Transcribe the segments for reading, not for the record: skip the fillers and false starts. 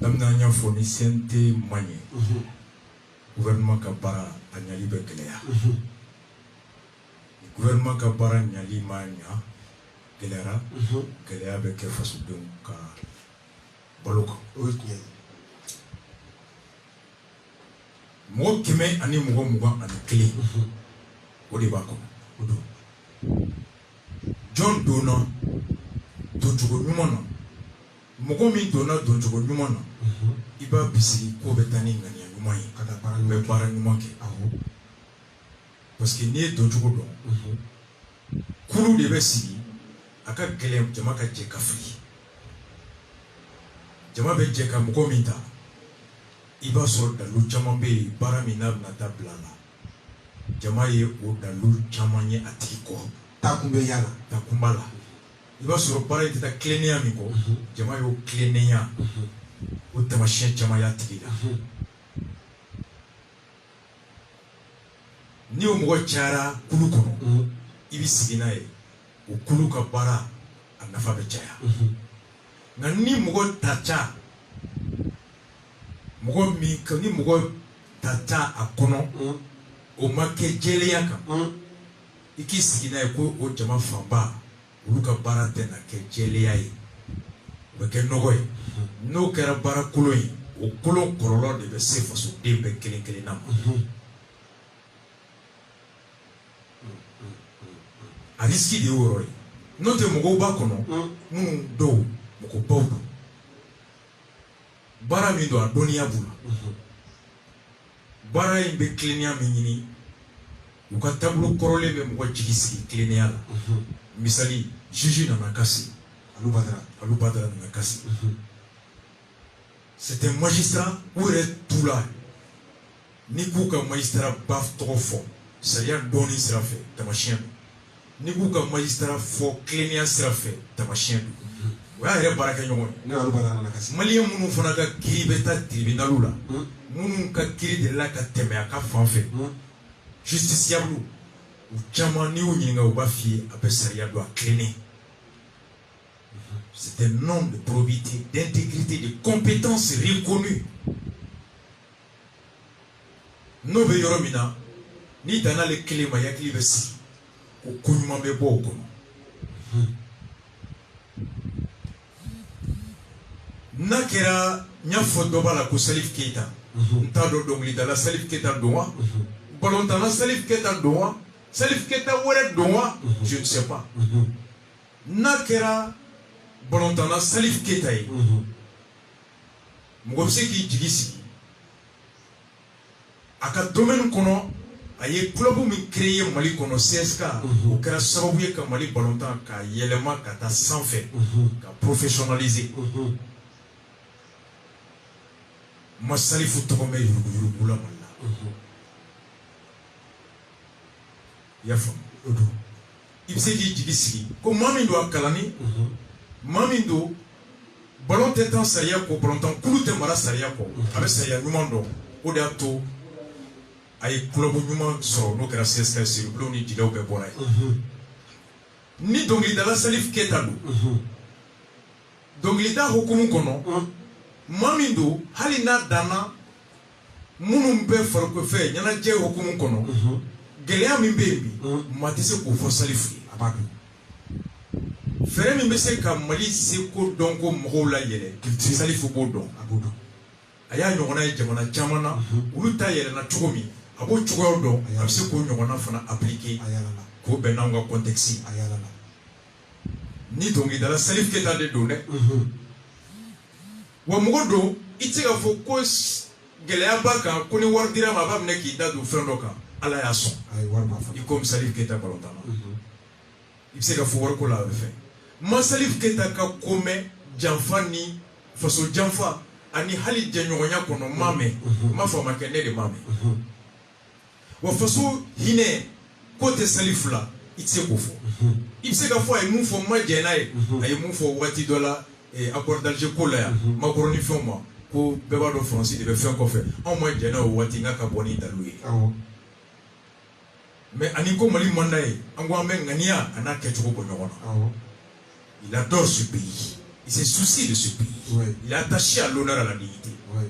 Damnanya foni sente manye. Gouvernement kabara anyali bekelea. Gouvernement kabara nyali manya gelera. Gelea beke fasudun ka baloka. Mo kime ani mugo ani kili. Odi bako. John Dona donjugo nyumana. Mugo mi dona donjugo nyumana. Iba bisi ko betani ngani nyumai kada bara nyumake aho. Parce que ni donjugo don. Kulu de besi aka gele jama ka je kafri. Jama be je ka mugo minta. Iba sort dalu chama be bara minab na tablala. Jama ye o dalu chama nye atiko. Takumbe yala. Takumbala. Iba sort bara ita klenia miko. Jama yo klenia. O tamashen chama ya tigida. Ni o mgo chara kulu kono. Ibi sigina ye. O kulu ka bara anafa be chaya. Na ni mgo tacha. Mugo mi kani mugo tata akono o make jeleyaka iki sigina ko o jama famba uluka bara tena ke jeleya yi be ke nogoy no kera bara kuloyi o kulon korolo de be se faso de be kelen na a riski de woroy no te mugo ba kono munu do mugo bawdo bara mi do adoniya bula bara in be klenia minini uka tablo korole be mo jigisi klenia la misali juju na makasi alu badra na makasi c'est un magistrat où est tout là ni kuka magistrat baf trop fort salia doni sera fait ta machine ni kuka magistrat fort klenia sera fait ta machine. Wa yɛrɛ baraka ɲɔgɔn ne alu bana la kasi malien minnu fana ka kiri bɛ taa tribunalu la minnu ka kiri de la ka tɛmɛ a ka fan fɛ justiciable u caman n'i y'u ɲininka u b'a f'i ye a bɛ sariya don a tilennen. C'est un nom de probité, d'intégrité, de compétences reconnues. N'o bɛ yɔrɔ min na n'i danna ale kelen ma yakili bɛ sigi ko ko ɲuman bɛ bɔ o kɔnɔ. Nakera nyafo dobala ko Salif Keita ntado dongli dala Salif Keita doa balontana Salif Keita doa Salif Keita wore doa je ne sais pas nakera balontana Salif Keita yi mugobse ki jigisi aka domaine kono aye club mi créer Mali kono CSK o kera sababu ye ka Mali balontan ka yelema ka ta sanfɛ ka professionnaliser. Masalifu tokome yurugu la mala. Yafa. Ibse ki jigisi ko mamindo akalani mamindo ballon tetan sariya ko ballon tan kulu te mara sariya ko abe sariya nyuman do o de ato ay club nyuman so no kera CSK sur bleu ni dilaw be bonay ni dongli dala Salif Keita do dongli da hukumu kono mamindo hali na dana munun be farko fe nyana je hukumu kono geleya min be bi matise ko fo Salif abadu fere min be se ka Mali se ko donko mo la yele Salif bo don abudu aya nyogona jamana jamana ulu ta yele na chogomi abo chogo do abse ko nyogona fana appliquer ko benanga contexte ayala ni dongi dala Salif Keita de do ne wa mugodo itega fo ko geleya baka ko ni war dira ma ba mne ki dadu frendo ka ala ya son ay war ma fa ikom Salif Keita balontana itega fo war ko la fe ma Salif Keita ka kome janfani faso janfa ani hali janyonya kono mame ma fa makene de mame wa faso hine kote Salif la itse ko fo itega fo ay mun fo ma jenaye ay mun fo wati dola et accord d'Alger ko la ya macaroni fon ma ko beba do français de be fen ko fe on mo jena o wati ngaka boni daluye mais ani ko Mali mandaye ango ambe ngania ana kechuko ko nyona il adore ce pays Il se soucie de ce pays. Oui. Il est attaché à l'honneur, à la dignité. Oui.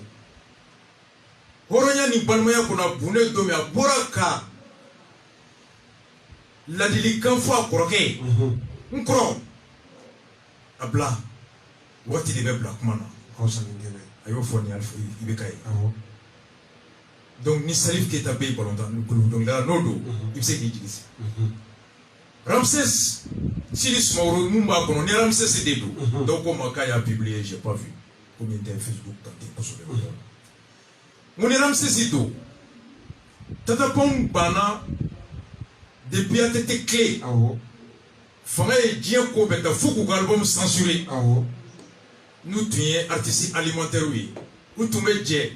Horonya ni balmaya kuna bune domi a boraka. La dilikan fo akoroke. Nkro. Abla. Wati de bebla kumana. Ayo fo ni alfa ibekaye. Donc ni Salif Keita be balonta donc là nodo il sait qu'il dit. Ramsès Silis Mauro Mumba kono ni Ramsès Dedo. Donc comme Kaya a publié, j'ai pas vu combien de Facebook tanté pour ce débat. Mon Ramsès Dedo. Tata pom bana depuis a été clé. Fanga e dien ko beta fuku ko album censuré. Nous tuions artistes alimentaires oui. Ou tumbe je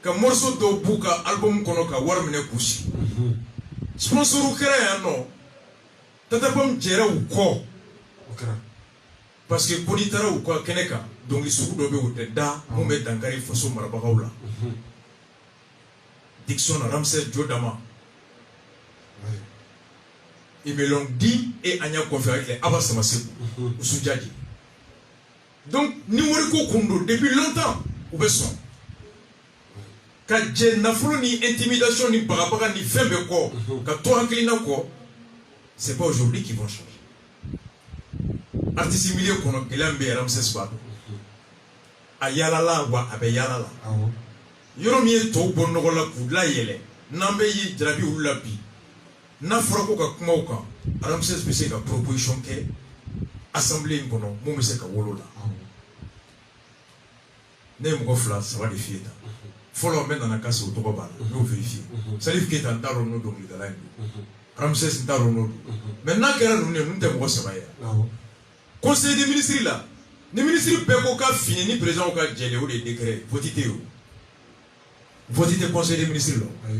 ka morceau do buka album kono ka war mine kushi. Sponsor kera ya no. Tata pom jera ou ko. Parce que bonitara ou ko keneka donc il suku do be ou da mo me dankari faso marabagaula. Dixon Ramsès Jodama. Ils me l'ont dit et Anya conféré avec les Abbas Massebou, ou Soudjadji. Donc, nous avons depuis longtemps, où est-ce qu'on quand j'ai ni intimidation, ni parapara, ni fait de corps, quand toi en clignant corps, c'est pas aujourd'hui qu'ils vont changer. Artiste milieu qu'on a qu'il Ramsès Bado. Ayalala wa abeyalala. Yoromiye to bonogola kudla yele. Nambe yi drabi ulabi. Na frako ka kuma ka Ramsès be se ka proposition ke assemblée ngono mo me se ka wolola ne mo fla ça va défier ta follow men na kase to baba no vérifier Salif Keita ndaro no do mi dala Ramsès ndaro no maintenant que nous ne te mo se ba ya conseil des ministres là les ministres pe ko ka fini ni président ka jele ou des décrets votité o votité conseil des ministres là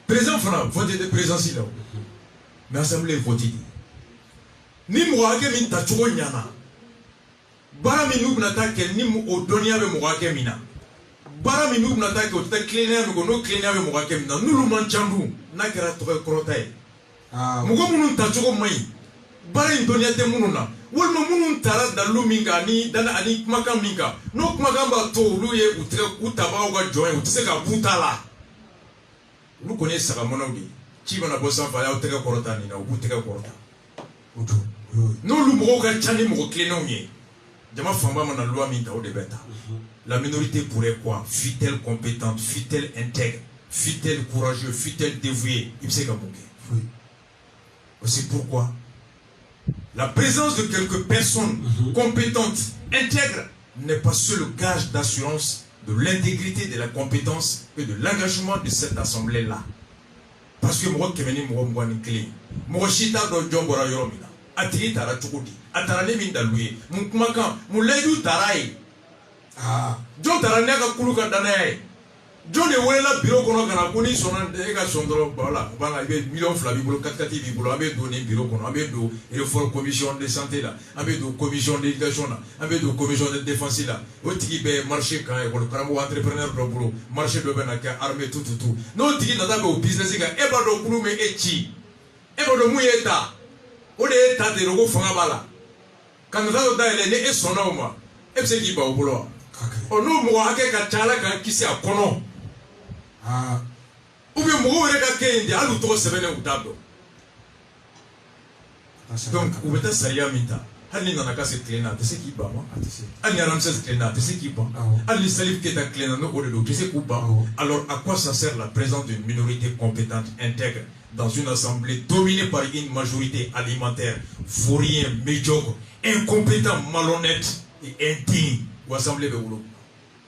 président fana votité présidentiel là mais assemblée votée ni mourake min ta chogo nyana bara mi nubna ta kel ni o donia be mourake mina bara mi nubna ta ke o ta cleaner mi go no cleaner be mourake mina nulu manchandu na kera to krotay mugo munun ta chogo mai bara in donia te mununa wolma munun tara dalu minga ni dana ani kumaka minga no kumaka ba to luye utre utaba ga join utse ka butala lu connaît ça monogi qui va na bossa fa ya uteka korota ni na ubuteka korota utu no lu mo ga chani mo kleno nye jama famba mana loi mi ta o de beta la minorité pourrait quoi fut-elle compétente fut-elle intègre fut-elle courageux fut-elle dévouée il sait comme oui c'est pourquoi la présence de quelques personnes compétentes intègres n'est pas seul gage d'assurance de l'intégrité de la compétence et de l'engagement de cette assemblée là. Parce que moi, je suis moi ni clé. Moi, je suis dans le jambora yoromina. Atiri tara chukudi. Atarane minda lui. Mukmakan. Muleju tarai. John tarane ka kuluka danae. John est où là bureau qu'on a connu son ega sondro voilà. Voilà, il y a millions flabi bolo 4 bolo. Avec donné bureau qu'on avec do et le fort commission de santé là. Avec do commission d'éducation là. Avec do commission de défense là. Au tiki be marché quand le caramo entrepreneur do boulot. Marché de benaka armée tout. Non tiki nada be au business ga e ba do kulu me echi. E ba do muyeta. O de ta de rogo fanga bala. Quand nada da ele ne e sona uma. E se ki ba au boulot. O no mo ake ka chala ka kisi akono. Ou bien moi reka kendi alu to sebene utado donc ou beta saria minta hani na nakase klena te se ki ba ma ani Ramsès klena te se ki ba ani Salif Keita klena no odedo te se ku ba alors à quoi ça sert la présence d'une minorité compétente intègre dans une assemblée dominée par une majorité alimentaire vaurien médiocre incompétent malhonnête et indigne ou assemblée de boulot